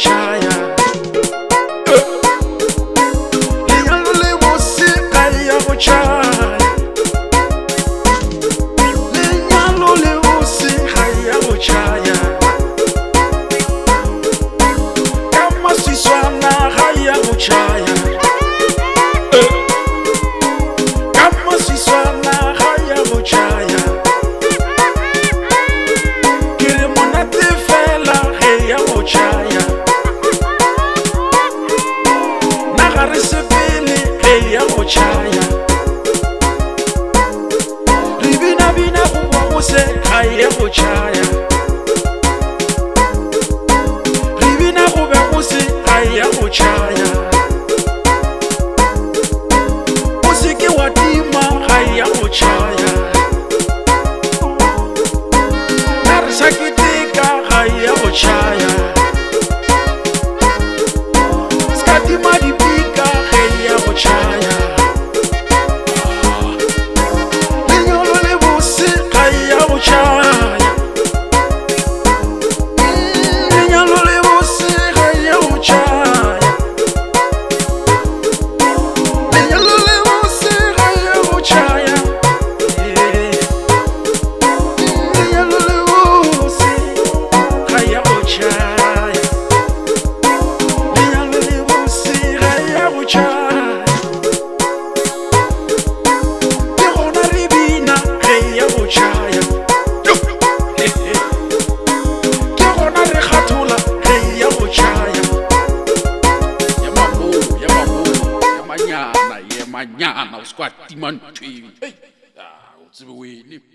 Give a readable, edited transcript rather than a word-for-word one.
chaya lenyalo le bose ga ya go chaya lenyalo le bose ga ya go chaya ka masiswana ga ya go chaya ka masiswana ga ya go chaya chaya nagare sepele ge ya go chaya re bina go bua go se ga ya go chaya re bina go be go se ga ya go chaya o se ke wa tima ga ya go chaya na re sa keteka ga ya go chaya chaya lenyalo le bose ga ya go chaya lenyalo le bose ga ya go chaya lenyalo le bose ga ya go chaya lenyalo le bose ga ya go chaya lenyalo le bose ga ya go chaya Mañana, os 4 manchini. Hey, ah, o tsebe wene.